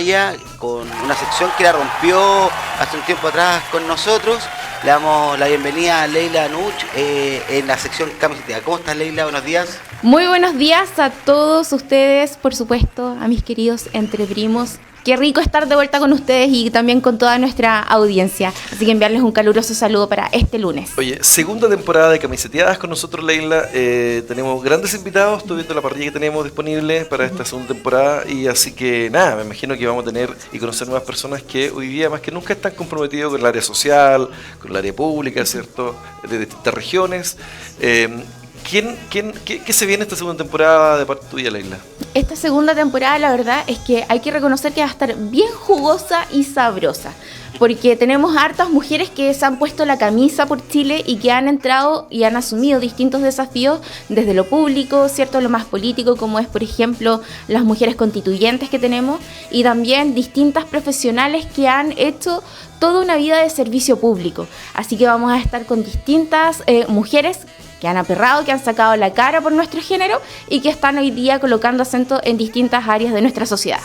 pantalla con una sección que la rompió hace un tiempo atrás con nosotros. Le damos la bienvenida a Leila Nuch en la sección Camisetea. ¿Cómo estás, Leila? Buenos días. Muy buenos días a todos ustedes, por supuesto, a mis queridos entre primos. Qué rico estar de vuelta con ustedes y también con toda nuestra audiencia. Así que enviarles un caluroso saludo para este lunes. Oye, segunda temporada de Camiseteadas con nosotros, Leila. Tenemos grandes invitados. Estoy viendo la parrilla que tenemos disponible para esta segunda temporada. Y así que nada, me imagino que vamos a tener y conocer nuevas personas que hoy día más que nunca están comprometidos con el área social, con el área pública, ¿cierto? De distintas regiones. ¿Qué se viene esta segunda temporada de parte tuya, Leila? Esta segunda temporada, la verdad, es que hay que reconocer que va a estar bien jugosa y sabrosa, porque tenemos hartas mujeres que se han puesto la camisa por Chile y que han entrado y han asumido distintos desafíos desde lo público, ¿cierto? Lo más político, como es, por ejemplo, las mujeres constituyentes que tenemos, y también distintas profesionales que han hecho toda una vida de servicio público. Así que vamos a estar con distintas mujeres que han aperrado, que han sacado la cara por nuestro género y que están hoy día colocando acento en distintas áreas de nuestra sociedad.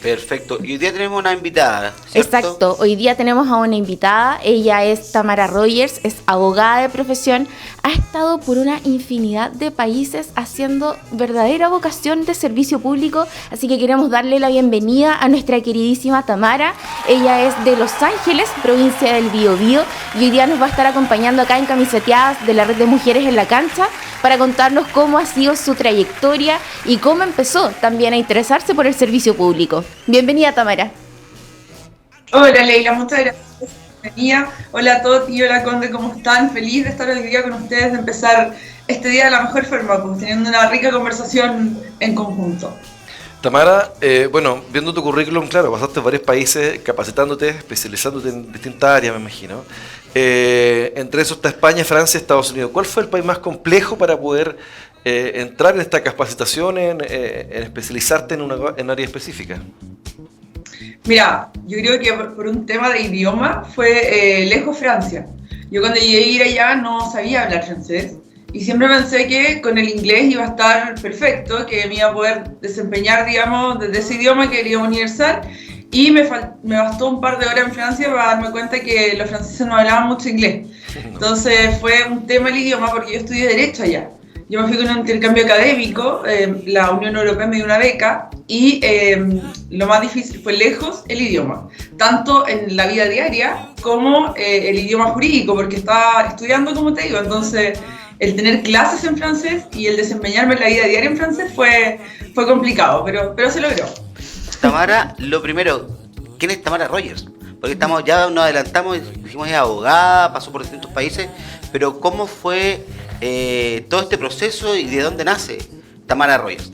Perfecto. Y hoy día tenemos una invitada, ¿cierto? Exacto. Hoy día tenemos a una invitada. Ella es Tamara Rogers, es abogada de profesión. Ha estado por una infinidad de países haciendo verdadera vocación de servicio público. Así que queremos darle la bienvenida a nuestra queridísima Tamara. Ella es de Los Ángeles, provincia del Biobío. Y hoy día nos va a estar acompañando acá en Camiseteadas de la Red de Mujeres en la Cancha para contarnos cómo ha sido su trayectoria y cómo empezó también a interesarse por el servicio público. Bienvenida, Tamara. Hola, Leila, muchas gracias. Bienvenida. Hola a todos y hola, Conde, ¿cómo están? Feliz de estar hoy día con ustedes, de empezar este día de la mejor forma, pues teniendo una rica conversación en conjunto. Tamara, viendo tu currículum, claro, pasaste varios países capacitándote, especializándote en distintas áreas, me imagino. Entre esos está España, Francia, Estados Unidos. ¿Cuál fue el país más complejo para poder entrar en esta capacitación, en especializarte en un área específica? Mira, yo creo que por un tema de idioma fue lejos Francia. Yo cuando llegué a ir allá no sabía hablar francés y siempre pensé que con el inglés iba a estar perfecto, que me iba a poder desempeñar, digamos, desde ese idioma, que era el idioma universal. Y me bastó un par de horas en Francia para darme cuenta que los franceses no hablaban mucho inglés. Entonces fue un tema el idioma porque yo estudié Derecho allá. Yo me fui con un intercambio académico, la Unión Europea me dio una beca y lo más difícil fue lejos el idioma, tanto en la vida diaria como el idioma jurídico, porque estaba estudiando, como te digo, entonces el tener clases en francés y el desempeñarme en la vida diaria en francés fue complicado, pero se logró. Tamara, lo primero, ¿quién es Tamara Rogers? Porque ya nos adelantamos y dijimos es abogada, pasó por distintos países, pero ¿cómo fue todo este proceso y de dónde nace Tamara Rogers?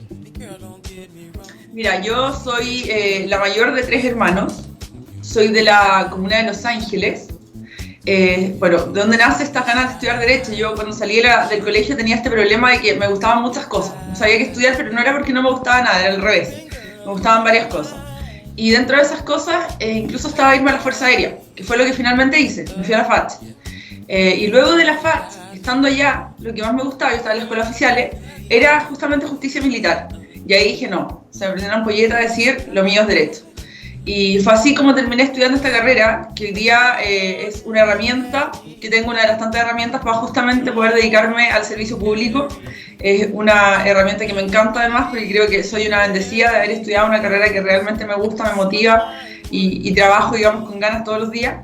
Mira, yo soy la mayor de 3 hermanos, soy de la comuna de Los Ángeles. ¿De dónde nace estas ganas de estudiar Derecho? Yo cuando salí del colegio tenía este problema de que me gustaban muchas cosas, no sabía qué estudiar, pero no era porque no me gustaba nada, era al revés, me gustaban varias cosas. Y dentro de esas cosas, incluso estaba irme a la Fuerza Aérea, que fue lo que finalmente hice, me fui a la FACH. Y luego de la FACH, estando allá, lo que más me gustaba, yo estaba en la escuela oficiales, era justamente justicia militar. Y ahí dije, no, se me prendió una ampolleta a decir, lo mío es Derecho. Y fue así como terminé estudiando esta carrera, que hoy día es una herramienta, que tengo una de las tantas herramientas para justamente poder dedicarme al servicio público. Es una herramienta que me encanta además, porque creo que soy una bendecida de haber estudiado una carrera que realmente me gusta, me motiva y trabajo, digamos, con ganas todos los días.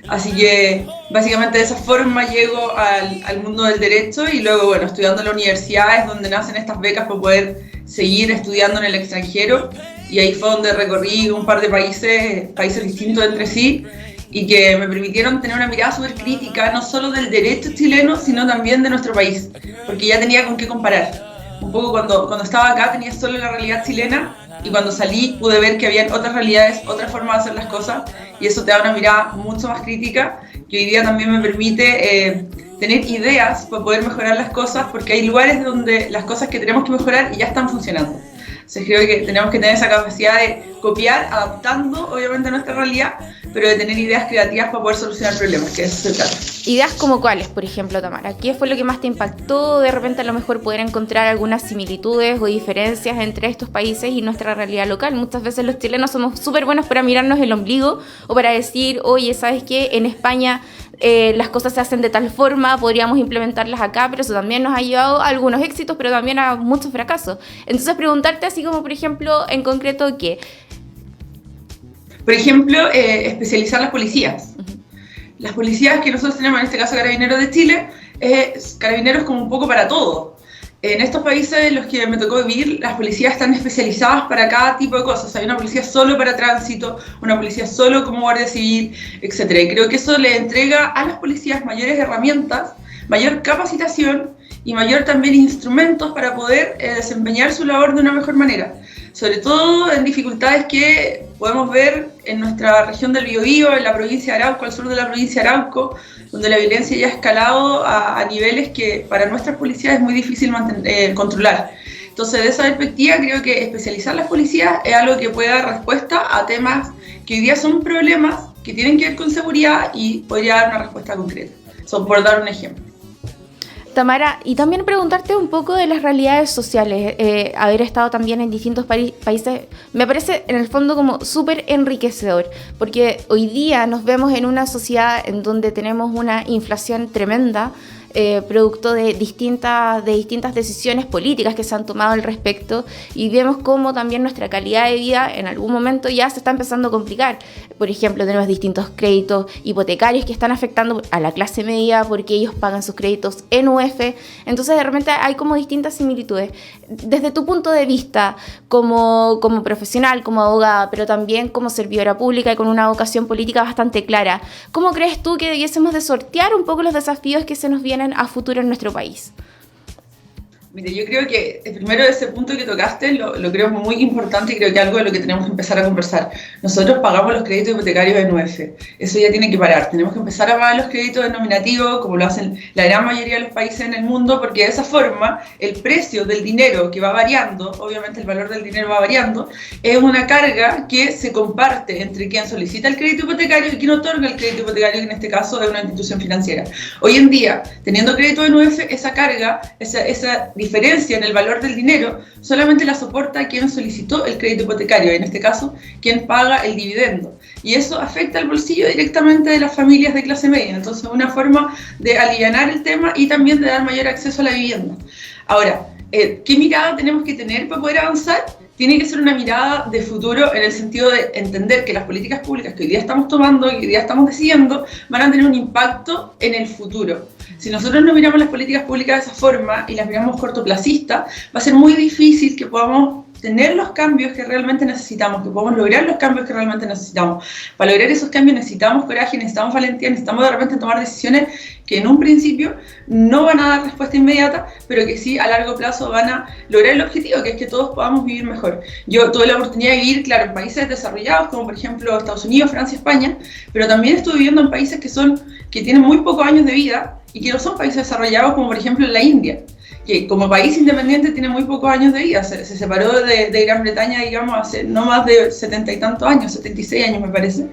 Así que básicamente de esa forma llego al mundo del derecho y luego, bueno, estudiando en la universidad es donde nacen estas becas para poder seguir estudiando en el extranjero, y ahí fue donde recorrí un par de países distintos entre sí y que me permitieron tener una mirada súper crítica, no solo del derecho chileno, sino también de nuestro país, porque ya tenía con qué comparar. Un poco cuando estaba acá tenía solo la realidad chilena, y cuando salí pude ver que había otras realidades, otras formas de hacer las cosas, y eso te da una mirada mucho más crítica, que hoy día también me permite tener ideas para poder mejorar las cosas, porque hay lugares donde las cosas que tenemos que mejorar ya están funcionando. Entonces creo que tenemos que tener esa capacidad de copiar, adaptando obviamente a nuestra realidad, pero de tener ideas creativas para poder solucionar problemas, que de eso se trata. Ideas como cuáles, por ejemplo, Tamara. ¿Qué fue lo que más te impactó? De repente a lo mejor poder encontrar algunas similitudes o diferencias entre estos países y nuestra realidad local. Muchas veces los chilenos somos súper buenos para mirarnos el ombligo o para decir, oye, ¿sabes qué? En España las cosas se hacen de tal forma, podríamos implementarlas acá, pero eso también nos ha llevado a algunos éxitos, pero también a muchos fracasos. Entonces preguntarte así como, por ejemplo, en concreto, ¿qué? Por ejemplo, especializar las policías. Las policías que nosotros tenemos, en este caso Carabineros de Chile, Carabineros como un poco para todo. En estos países en los que me tocó vivir, las policías están especializadas para cada tipo de cosas. Hay una policía solo para tránsito, una policía solo como guardia civil, etc. Y creo que eso le entrega a las policías mayores herramientas, mayor capacitación y mayor también instrumentos para poder desempeñar su labor de una mejor manera. Sobre todo en dificultades que podemos ver en nuestra región del Biobío, en la provincia de Arauco, al sur de la provincia de Arauco, donde la violencia ya ha escalado a niveles que para nuestras policías es muy difícil controlar. Entonces, de esa perspectiva, creo que especializar las policías es algo que puede dar respuesta a temas que hoy día son problemas que tienen que ver con seguridad y podría dar una respuesta concreta. Por dar un ejemplo. Tamara, y también preguntarte un poco de las realidades sociales, haber estado también en distintos países, me parece en el fondo como súper enriquecedor, porque hoy día nos vemos en una sociedad en donde tenemos una inflación tremenda, producto de distintas decisiones políticas que se han tomado al respecto, y vemos cómo también nuestra calidad de vida en algún momento ya se está empezando a complicar. Por ejemplo, tenemos distintos créditos hipotecarios que están afectando a la clase media porque ellos pagan sus créditos en UF. Entonces de repente hay como distintas similitudes. Desde tu punto de vista como profesional, como abogada, pero también como servidora pública y con una vocación política bastante clara, ¿cómo crees tú que debiésemos de sortear un poco los desafíos que se nos vienen a futuro en nuestro país? Mire, yo creo que primero ese punto que tocaste lo creo muy importante y creo que es algo de lo que tenemos que empezar a conversar. Nosotros pagamos los créditos hipotecarios en UF, eso ya tiene que parar. Tenemos que empezar a pagar los créditos denominativos como lo hacen la gran mayoría de los países en el mundo, porque de esa forma el precio del dinero que va variando, obviamente el valor del dinero va variando, es una carga que se comparte entre quien solicita el crédito hipotecario y quien otorga el crédito hipotecario, que en este caso es una institución financiera. Hoy en día, teniendo crédito en UF, esa carga, esa diferencia en el valor del dinero solamente la soporta quien solicitó el crédito hipotecario, en este caso quien paga el dividendo, y eso afecta al bolsillo directamente de las familias de clase media. Entonces una forma de alivianar el tema y también de dar mayor acceso a la vivienda. Ahora, ¿qué mirada tenemos que tener para poder avanzar? Tiene que ser una mirada de futuro en el sentido de entender que las políticas públicas que hoy día estamos tomando y hoy día estamos decidiendo van a tener un impacto en el futuro. Si nosotros no miramos las políticas públicas de esa forma y las miramos cortoplacistas, va a ser muy difícil que podamos tener los cambios que realmente necesitamos, que podamos lograr los cambios que realmente necesitamos. Para lograr esos cambios necesitamos coraje, necesitamos valentía, necesitamos de repente tomar decisiones que en un principio no van a dar respuesta inmediata, pero que sí a largo plazo van a lograr el objetivo, que es que todos podamos vivir mejor. Yo tuve la oportunidad de vivir, claro, en países desarrollados, como por ejemplo Estados Unidos, Francia, España, pero también estuve viviendo en países que tienen muy pocos años de vida y que no son países desarrollados, como por ejemplo en la India, que como país independiente tiene muy pocos años de vida, se separó de Gran Bretaña, digamos, hace no más de 70 y tantos años, 76 años me parece,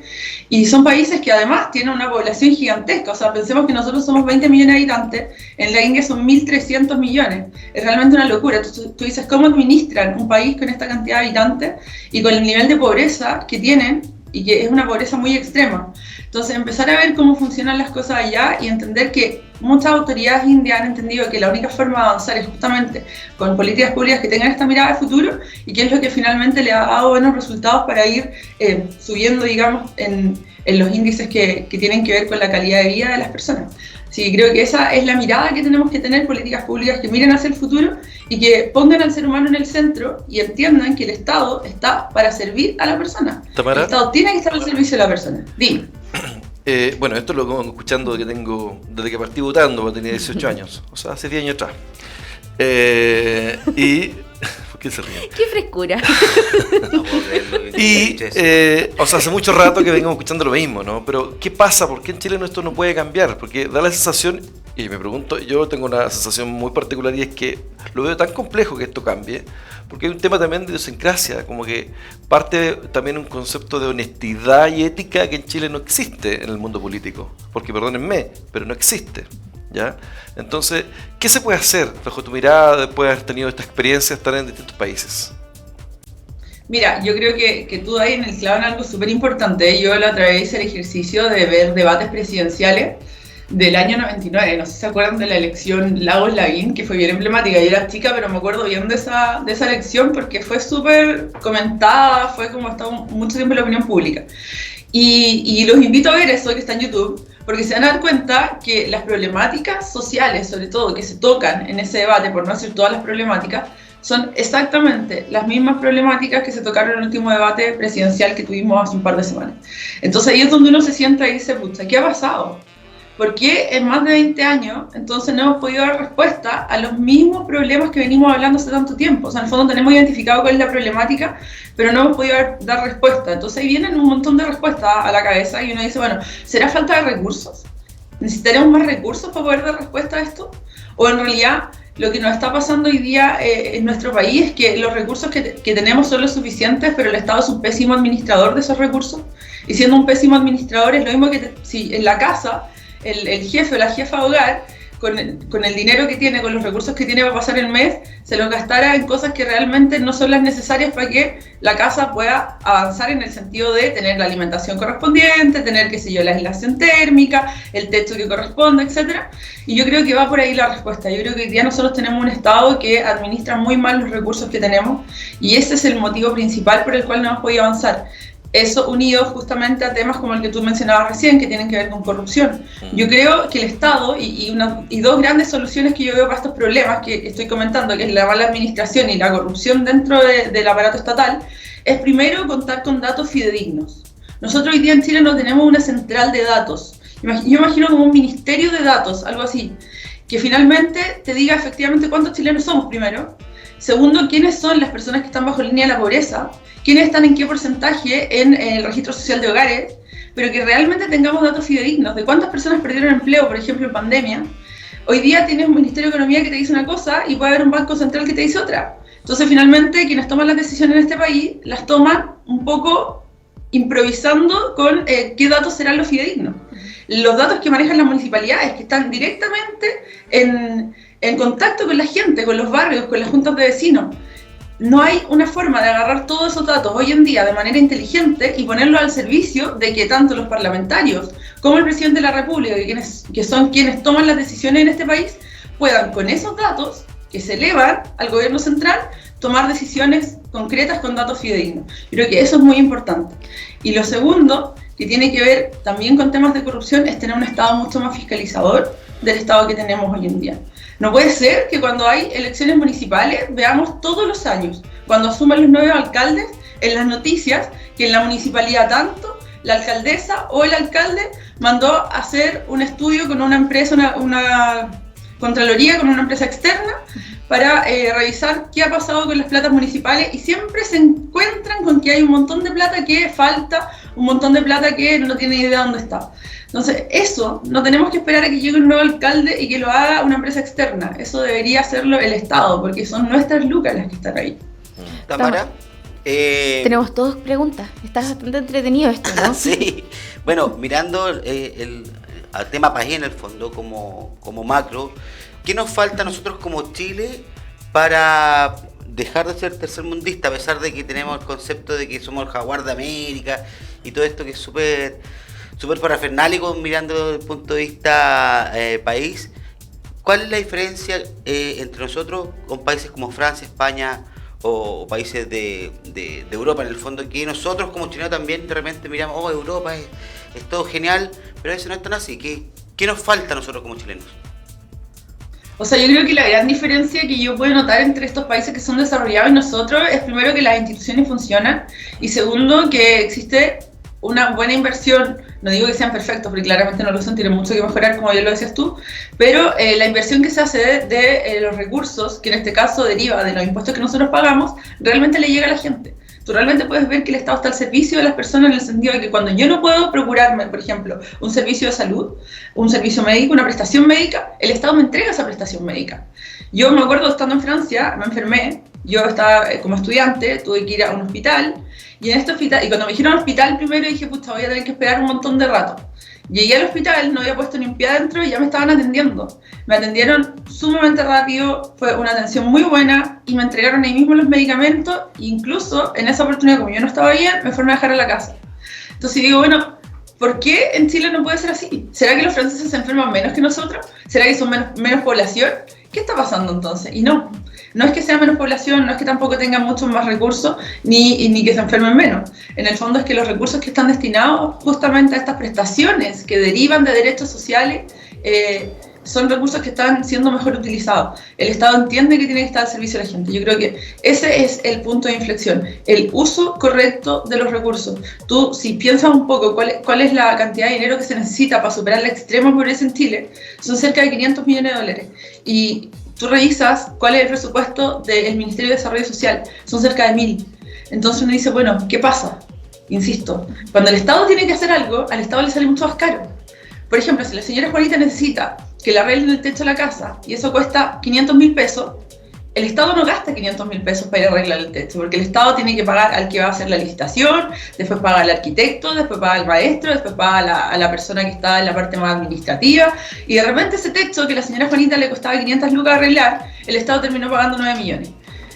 y son países que además tienen una población gigantesca. O sea, pensemos que nosotros somos 20 millones de habitantes, en la India son 1.300 millones, es realmente una locura. Tú dices, ¿cómo administran un país con esta cantidad de habitantes y con el nivel de pobreza que tienen, y que es una pobreza muy extrema? Entonces, empezar a ver cómo funcionan las cosas allá y entender que muchas autoridades indias han entendido que la única forma de avanzar es justamente con políticas públicas que tengan esta mirada de futuro, y que es lo que finalmente le ha dado buenos resultados para ir subiendo, digamos, en los índices que tienen que ver con la calidad de vida de las personas. Sí, creo que esa es la mirada que tenemos que tener, políticas públicas que miren hacia el futuro y que pongan al ser humano en el centro y entiendan que el Estado está para servir a la persona. Tamara, el Estado tiene que estar al servicio de la persona. Dime. Bueno, esto lo vengo escuchando que tengo desde que partí votando, cuando tenía 18 años, o sea, hace 10 años atrás. Y qué se ríen? ¡Qué frescura! No puedo creerlo que Y, escuche eso. o sea, hace mucho rato que venimos escuchando lo mismo, ¿no? Pero, ¿qué pasa? ¿Por qué en Chile esto no puede cambiar? Porque da la sensación, y me pregunto, yo tengo una sensación muy particular y es que lo veo tan complejo que esto cambie, porque hay un tema también de idiosincrasia, como que parte también un concepto de honestidad y ética que en Chile no existe en el mundo político, porque perdónenme, pero no existe, ¿ya? Entonces, ¿qué se puede hacer bajo tu mirada después de haber tenido esta experiencia de estar en distintos países? Mira, yo creo que tú ahí en el clavo en algo súper importante. Yo la otra vez hice el ejercicio de ver debates presidenciales del año 99. No sé si se acuerdan de la elección Lagos-Lavín, que fue bien emblemática. Yo era chica, pero me acuerdo bien de esa elección porque fue súper comentada, fue como estado mucho tiempo en la opinión pública. Y los invito a ver eso que está en YouTube, porque se van a dar cuenta que las problemáticas sociales, sobre todo, que se tocan en ese debate, por no decir todas las problemáticas, son exactamente las mismas problemáticas que se tocaron en el último debate presidencial que tuvimos hace un par de semanas. Entonces ahí es donde uno se sienta y dice, pucha, ¿qué ha pasado? ¿Por qué en más de 20 años entonces no hemos podido dar respuesta a los mismos problemas que venimos hablando hace tanto tiempo? O sea, en el fondo tenemos identificado cuál es la problemática, pero no hemos podido dar respuesta. Entonces ahí vienen un montón de respuestas a la cabeza y uno dice, bueno, ¿será falta de recursos? ¿Necesitaremos más recursos para poder dar respuesta a esto? ¿O en realidad lo que nos está pasando hoy día en nuestro país es que los recursos que tenemos son los suficientes, pero el Estado es un pésimo administrador de esos recursos? Y siendo un pésimo administrador es lo mismo que si en la casa el jefe o la jefa de hogar, con el dinero que tiene, con los recursos que tiene para pasar el mes, se los gastara en cosas que realmente no son las necesarias para que la casa pueda avanzar en el sentido de tener la alimentación correspondiente, tener, qué sé yo, la aislación térmica, el techo que corresponde, etc. Y yo creo que va por ahí la respuesta. Yo creo que hoy día nosotros tenemos un Estado que administra muy mal los recursos que tenemos y ese es el motivo principal por el cual no hemos podido avanzar. Eso unido justamente a temas como el que tú mencionabas recién, que tienen que ver con corrupción. Yo creo que el Estado, y dos grandes soluciones que yo veo para estos problemas que estoy comentando, que es la mala administración y la corrupción dentro del aparato estatal, es primero contar con datos fidedignos. Nosotros hoy día en Chile no tenemos una central de datos. Yo imagino como un ministerio de datos, algo así, que finalmente te diga efectivamente cuántos chilenos somos primero. Segundo, quiénes son las personas que están bajo la línea de la pobreza, quiénes están en qué porcentaje en el registro social de hogares, pero que realmente tengamos datos fidedignos de cuántas personas perdieron empleo, por ejemplo, en pandemia. Hoy día tienes un Ministerio de Economía que te dice una cosa y puede haber un Banco Central que te dice otra. Entonces, finalmente, quienes toman las decisiones en este país las toman un poco improvisando con qué datos serán los fidedignos. Los datos que manejan las municipalidades, que están directamente en contacto con la gente, con los barrios, con las juntas de vecinos. No hay una forma de agarrar todos esos datos hoy en día de manera inteligente y ponerlos al servicio de que tanto los parlamentarios como el presidente de la República, que son quienes toman las decisiones en este país, puedan con esos datos que se elevan al gobierno central tomar decisiones concretas con datos fidedignos. Yo creo que eso es muy importante. Y lo segundo, que tiene que ver también con temas de corrupción, es tener un Estado mucho más fiscalizador del Estado que tenemos hoy en día. No puede ser que cuando hay elecciones municipales veamos todos los años, cuando asumen los nuevos alcaldes, en las noticias, que en la municipalidad tanto, la alcaldesa o el alcalde mandó a hacer un estudio con una empresa, una contraloría, con una empresa externa, para revisar qué ha pasado con las platas municipales y siempre se encuentran con que hay un montón de plata que falta, un montón de plata que no tiene idea dónde está. Entonces, eso no tenemos que esperar a que llegue un nuevo alcalde y que lo haga una empresa externa. Eso debería hacerlo el Estado, porque son nuestras lucas las que están ahí. Tamara. Tenemos todas preguntas. Está bastante entretenido esto, ¿no? Sí. Bueno, mirando al tema país en el fondo, como macro, ¿qué nos falta a nosotros como Chile para dejar de ser tercermundista, a pesar de que tenemos el concepto de que somos el jaguar de América y todo esto que es súper parafernálico mirando desde el punto de vista país? ¿Cuál es la diferencia entre nosotros con países como Francia, España o países de Europa en el fondo, que nosotros como chilenos también de repente miramos, oh, Europa es todo genial, pero a veces no es tan así? ¿Qué nos falta a nosotros como chilenos? O sea, yo creo que la gran diferencia que yo puedo notar entre estos países que son desarrollados y nosotros es primero que las instituciones funcionan y segundo que existe una buena inversión No digo que sean perfectos, porque claramente no lo son, tienen mucho que mejorar, como ya lo decías tú, pero la inversión que se hace de los recursos, que en este caso deriva de los impuestos que nosotros pagamos, realmente le llega a la gente. Tú realmente puedes ver que el Estado está al servicio de las personas en el sentido de que cuando yo no puedo procurarme, por ejemplo, un servicio de salud, un servicio médico, una prestación médica, el Estado me entrega esa prestación médica. Yo me acuerdo estando en Francia, me enfermé, yo estaba como estudiante, tuve que ir a un hospital, y en este hospital, y cuando me dijeron hospital primero dije, pucha, voy a tener que esperar un montón de rato. Llegué al hospital, no había puesto ni un pie adentro y ya me estaban atendiendo. Me atendieron sumamente rápido, fue una atención muy buena y me entregaron ahí mismo los medicamentos. E incluso en esa oportunidad, como yo no estaba bien, me fueron a dejar a la casa. Entonces digo, bueno, ¿por qué en Chile no puede ser así? ¿Será que los franceses se enferman menos que nosotros? ¿Será que son menos población? ¿Qué está pasando entonces? Y no es que sea menos población, no es que tampoco tengan muchos más recursos, ni que se enfermen menos. En el fondo es que los recursos que están destinados justamente a estas prestaciones que derivan de derechos sociales son recursos que están siendo mejor utilizados. El Estado entiende que tiene que estar al servicio de la gente. Yo creo que ese es el punto de inflexión, el uso correcto de los recursos. Tú, si piensas un poco cuál es la cantidad de dinero que se necesita para superar la extrema pobreza en Chile, son cerca de 500 millones de dólares. Y tú revisas cuál es el presupuesto del Ministerio de Desarrollo Social, son cerca de 1.000. Entonces uno dice, bueno, ¿qué pasa? Insisto, cuando el Estado tiene que hacer algo, al Estado le sale mucho más caro. Por ejemplo, si la señora Juanita necesita que le arreglen el techo de la casa y eso cuesta 500.000 pesos, el Estado no gasta 500.000 pesos para ir a arreglar el techo, porque el Estado tiene que pagar al que va a hacer la licitación, después paga al arquitecto, después paga al maestro, después paga a la persona que está en la parte más administrativa, y de repente ese techo que a la señora Juanita le costaba 500 lucas arreglar, el Estado terminó pagando 9 millones.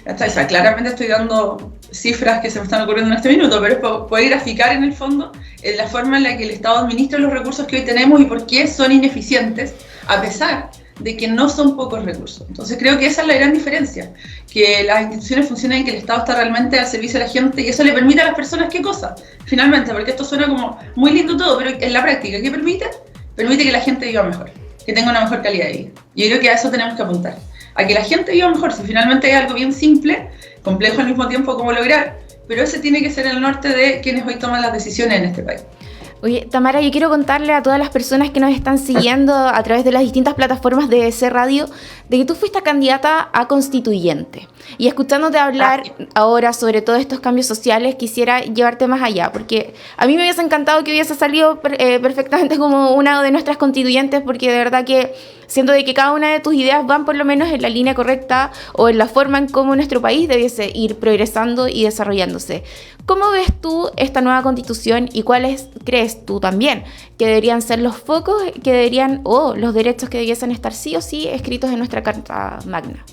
O sea, claramente estoy dando cifras que se me están ocurriendo en este minuto, pero es para poder graficar en el fondo la forma en la que el Estado administra los recursos que hoy tenemos y por qué son ineficientes, a pesar de que no son pocos recursos. Entonces creo que esa es la gran diferencia, que las instituciones funcionan y que el Estado está realmente al servicio de la gente, y eso le permite a las personas, ¿qué cosa? Finalmente, porque esto suena como muy lindo todo, pero en la práctica, ¿qué permite? Permite que la gente viva mejor, que tenga una mejor calidad de vida. Y yo creo que a eso tenemos que apuntar, a que la gente viva mejor. Si finalmente es algo bien simple, complejo al mismo tiempo como lograr, pero ese tiene que ser el norte de quienes hoy toman las decisiones en este país. Oye, Tamara, yo quiero contarle a todas las personas que nos están siguiendo a través de las distintas plataformas de C Radio de que tú fuiste candidata a constituyente. Y escuchándote hablar ahora sobre todos estos cambios sociales, quisiera llevarte más allá, porque a mí me hubiese encantado que hubiese salido perfectamente como una de nuestras constituyentes, porque de verdad que siento de que cada una de tus ideas van por lo menos en la línea correcta o en la forma en cómo nuestro país debiese ir progresando y desarrollándose. ¿Cómo ves tú esta nueva constitución y cuáles crees tú también que deberían ser los focos que deberían o los derechos que debiesen estar sí o sí escritos en nuestra Carta Magna?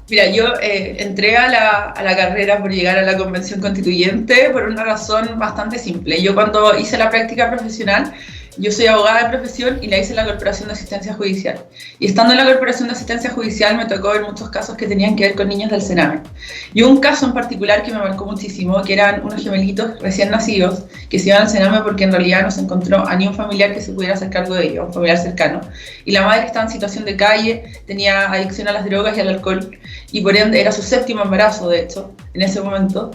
Mira, yo entré a la carrera por llegar a la Convención Constituyente por una razón bastante simple. Yo cuando hice la práctica profesional, yo soy abogada de profesión y la hice en la Corporación de Asistencia Judicial. Y estando en la Corporación de Asistencia Judicial me tocó ver muchos casos que tenían que ver con niños del Sename. Y un caso en particular que me marcó muchísimo, que eran unos gemelitos recién nacidos que se iban al Sename porque en realidad no se encontró a ni un familiar que se pudiera hacer cargo de ellos, un familiar cercano. Y la madre estaba en situación de calle, tenía adicción a las drogas y al alcohol, y por ende era su 7º embarazo, de hecho, en ese momento.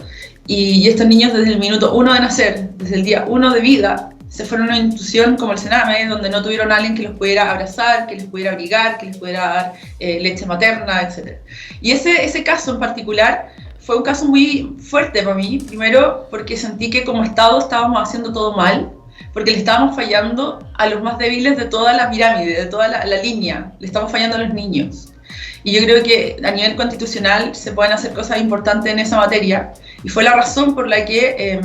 Y estos niños desde el minuto 1 de nacer, desde el día 1 de vida, se fueron a una institución como el Sename, donde no tuvieron a alguien que los pudiera abrazar, que les pudiera abrigar, que les pudiera dar leche materna, etc. Y ese caso en particular fue un caso muy fuerte para mí, primero porque sentí que como Estado estábamos haciendo todo mal, porque le estábamos fallando a los más débiles de toda la pirámide, de toda la línea, le estamos fallando a los niños. Y yo creo que a nivel constitucional se pueden hacer cosas importantes en esa materia, y fue la razón por la que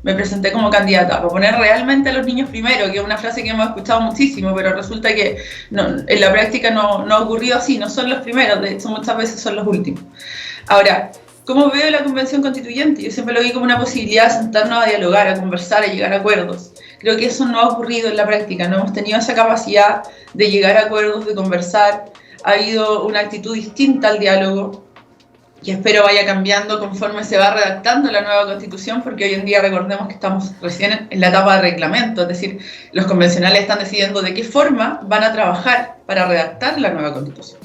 me presenté como candidata, para poner realmente a los niños primero, que es una frase que hemos escuchado muchísimo, pero resulta que en la práctica no ha ocurrido así, no son los primeros, de hecho muchas veces son los últimos. Ahora, ¿cómo veo la Convención Constituyente? Yo siempre lo vi como una posibilidad de sentarnos a dialogar, a conversar, a llegar a acuerdos. Creo que eso no ha ocurrido en la práctica, no hemos tenido esa capacidad de llegar a acuerdos, de conversar. Ha habido una actitud distinta al diálogo, y espero vaya cambiando conforme se va redactando la nueva Constitución, porque hoy en día recordemos que estamos recién en la etapa de reglamento, es decir, los convencionales están decidiendo de qué forma van a trabajar para redactar la nueva Constitución.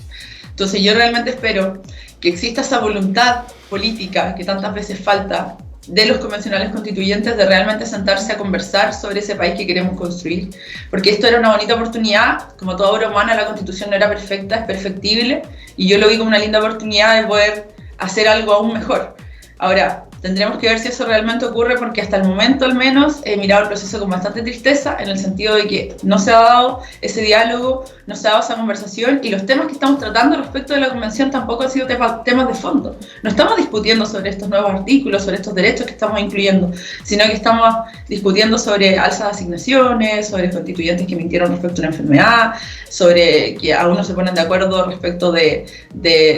Entonces yo realmente espero que exista esa voluntad política que tantas veces falta de los convencionales constituyentes de realmente sentarse a conversar sobre ese país que queremos construir, porque esto era una bonita oportunidad. Como toda obra humana, la Constitución no era perfecta, es perfectible, y yo lo vi como una linda oportunidad de poder hacer algo aún mejor. Ahora, tendremos que ver si eso realmente ocurre, porque hasta el momento al menos he mirado el proceso con bastante tristeza, en el sentido de que no se ha dado ese diálogo, no se ha dado esa conversación, y los temas que estamos tratando respecto de la convención tampoco han sido temas de fondo. No estamos discutiendo sobre estos nuevos artículos, sobre estos derechos que estamos incluyendo, sino que estamos discutiendo sobre alzas de asignaciones, sobre constituyentes que mintieron respecto a una enfermedad, sobre que aún no se ponen de acuerdo respecto de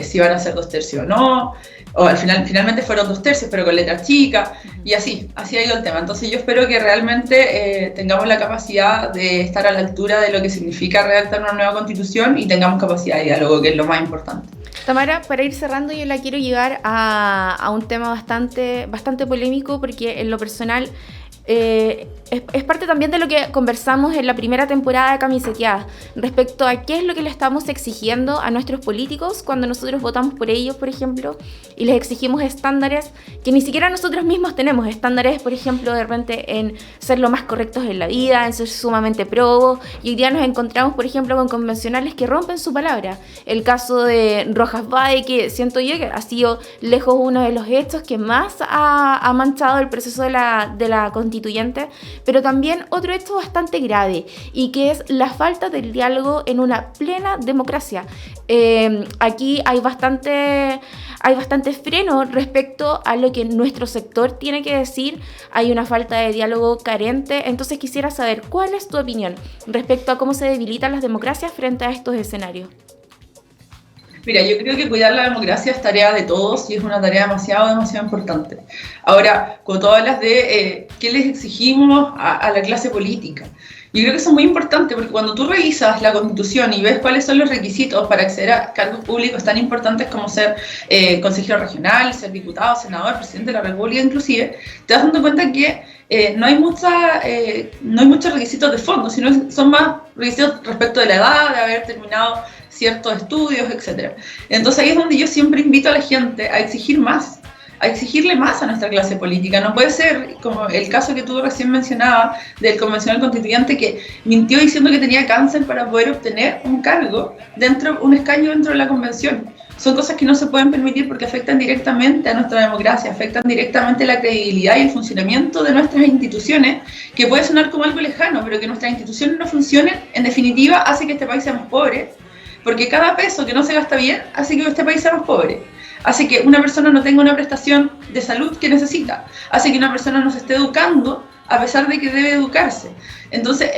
si van a ser 2/3 o no, o al finalmente fueron 2/3, pero con letras chicas, y así ha ido el tema. Entonces yo espero que realmente tengamos la capacidad de estar a la altura de lo que significa redactar una nueva constitución y tengamos capacidad de diálogo, que es lo más importante. Tamara, para ir cerrando, yo la quiero llevar a un tema bastante polémico, porque en lo personal es parte también de lo que conversamos en la primera temporada de Camiseteadas, respecto a qué es lo que le estamos exigiendo a nuestros políticos cuando nosotros votamos por ellos, por ejemplo, y les exigimos estándares que ni siquiera nosotros mismos tenemos. Estándares, por ejemplo, de repente en ser lo más correctos en la vida, en ser sumamente probos, y hoy día nos encontramos, por ejemplo, con convencionales que rompen su palabra. El caso de Rojas Bade, que siento yo que ha sido lejos uno de los hechos que más ha manchado el proceso de la constituyente, pero también otro hecho bastante grave, y que es la falta del diálogo en una plena democracia. Aquí hay bastante freno respecto a lo que nuestro sector tiene que decir. Hay una falta de diálogo carente. Entonces quisiera saber cuál es tu opinión respecto a cómo se debilitan las democracias frente a estos escenarios. Mira, yo creo que cuidar la democracia es tarea de todos y es una tarea demasiado importante. Ahora, cuando tú hablas de qué les exigimos a la clase política, yo creo que eso es muy importante, porque cuando tú revisas la Constitución y ves cuáles son los requisitos para acceder a cargos públicos tan importantes como ser consejero regional, ser diputado, senador, presidente de la República inclusive, te das dando cuenta que no hay muchos requisitos de fondo, sino son más requisitos respecto de la edad, de haber terminado ciertos estudios, etc. Entonces ahí es donde yo siempre invito a la gente a exigir más, a exigirle más a nuestra clase política. No puede ser como el caso que tú recién mencionabas del convencional constituyente que mintió diciendo que tenía cáncer para poder obtener un escaño dentro de la convención. Son cosas que no se pueden permitir porque afectan directamente a nuestra democracia, afectan directamente la credibilidad y el funcionamiento de nuestras instituciones, que puede sonar como algo lejano, pero que nuestras instituciones no funcionen, en definitiva, hace que este país sea más pobre, porque cada peso que no se gasta bien hace que este país sea más pobre, hace que una persona no tenga una prestación de salud que necesita, hace que una persona no se esté educando a pesar de que debe educarse. Entonces,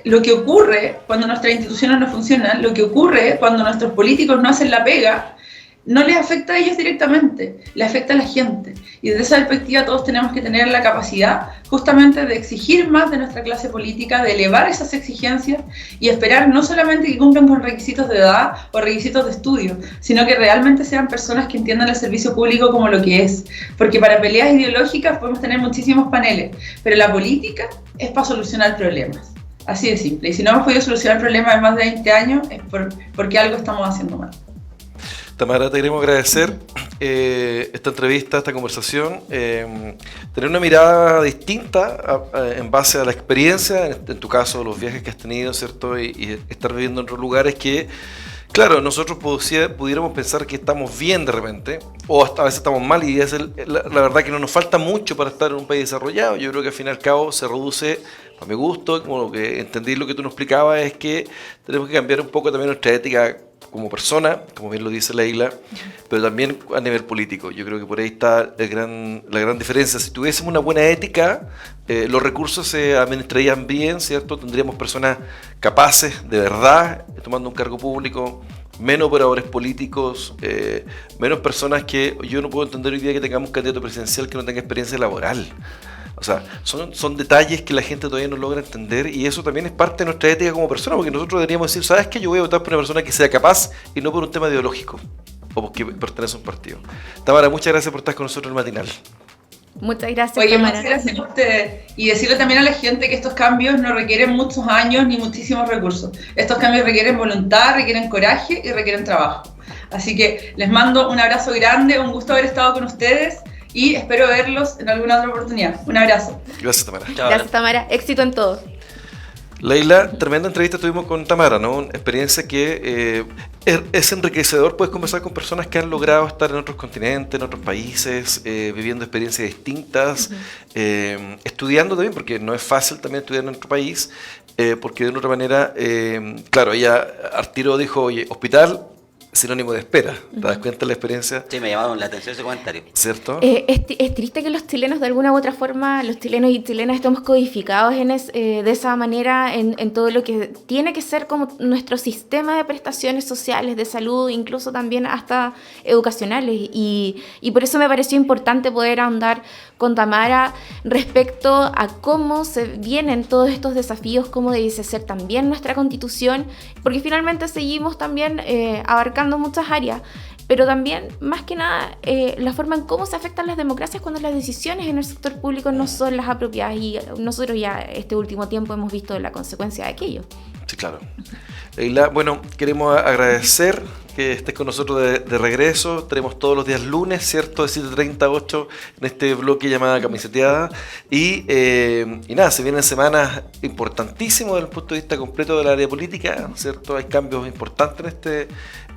lo que ocurre cuando nuestras instituciones no funcionan, lo que ocurre cuando nuestros políticos no hacen la pega, no les afecta a ellos directamente, les afecta a la gente. Y desde esa perspectiva todos tenemos que tener la capacidad justamente de exigir más de nuestra clase política, de elevar esas exigencias y esperar no solamente que cumplan con requisitos de edad o requisitos de estudio, sino que realmente sean personas que entiendan el servicio público como lo que es. Porque para peleas ideológicas podemos tener muchísimos paneles, pero la política es para solucionar problemas. Así de simple. Y si no hemos podido solucionar problemas de más de 20 años es porque algo estamos haciendo mal. Tamara, te queremos agradecer esta entrevista, esta conversación, tener una mirada distinta en base a la experiencia, en tu caso, los viajes que has tenido, ¿cierto? Y estar viviendo en otros lugares que, claro, nosotros pudiéramos pensar que estamos bien de repente, o hasta a veces estamos mal, y es la verdad que no nos falta mucho para estar en un país desarrollado. Yo creo que al fin y al cabo se reduce, a mi gusto, como lo que entendí lo que tú nos explicabas, es que tenemos que cambiar un poco también nuestra ética como persona, como bien lo dice Leila, pero también a nivel político. Yo creo que por ahí está la gran diferencia. Si tuviésemos una buena ética, los recursos se administrarían bien, ¿cierto? Tendríamos personas capaces, de verdad, tomando un cargo público, menos operadores políticos, menos personas que... Yo no puedo entender hoy día que tengamos un candidato presidencial que no tenga experiencia laboral. O sea, son detalles que la gente todavía no logra entender, y eso también es parte de nuestra ética como persona, porque nosotros deberíamos decir, ¿sabes qué? Yo voy a votar por una persona que sea capaz y no por un tema ideológico o porque pertenece a un partido. Tamara, muchas gracias por estar con nosotros en el matinal. Muchas gracias, Oye, Tamara. muchas gracias a ustedes. Y decirle también a la gente que estos cambios no requieren muchos años ni muchísimos recursos. Estos cambios requieren voluntad, requieren coraje y requieren trabajo. Así que les mando un abrazo grande, un gusto haber estado con ustedes. y espero verlos en alguna otra oportunidad. Un abrazo. Gracias, Tamara. Chao, Gracias, Tamara. Éxito en todo. Leila, tremenda entrevista tuvimos con Tamara, ¿no? Una experiencia que es enriquecedor, puedes conversar con personas que han logrado estar en otros continentes, en otros países, viviendo experiencias distintas, estudiando también, porque no es fácil también estudiar en otro país, porque de una otra manera, claro, ella al tiro dijo, oye, hospital, sinónimo de espera. ¿Te das cuenta de la experiencia? Sí, me llamaron la atención ese comentario. ¿Cierto? Es triste que los chilenos, de alguna u otra forma, los chilenos y chilenas estemos codificados de esa manera en todo lo que tiene que ser como nuestro sistema de prestaciones sociales, de salud, incluso también hasta educacionales. Y por eso me pareció importante poder ahondar con Tamara respecto a cómo se vienen todos estos desafíos, cómo debe ser también nuestra Constitución, porque finalmente seguimos también abarcando muchas áreas, pero también, más que nada, la forma en cómo se afectan las democracias cuando las decisiones en el sector público no son las apropiadas, y nosotros ya este último tiempo hemos visto la consecuencia de aquello. Sí, claro. Leila, bueno, queremos agradecer que estés con nosotros de regreso. Tenemos todos los días lunes, ¿cierto? De 7:30 a 8 en este bloque llamada Camiseteada. Y nada, se vienen semanas importantísimas desde el punto de vista completo del área política, ¿cierto? Hay cambios importantes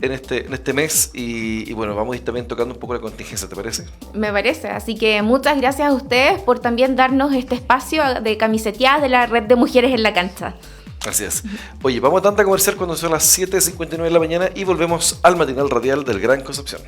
en este mes y bueno, vamos a ir también tocando un poco la contingencia, ¿te parece? Me parece, así que muchas gracias a ustedes por también darnos este espacio de Camiseteadas de la Red de Mujeres en la Cancha. Gracias. Oye, vamos a tanta comercial cuando son las 7:59 de la mañana y volvemos al matinal radial del Gran Concepción.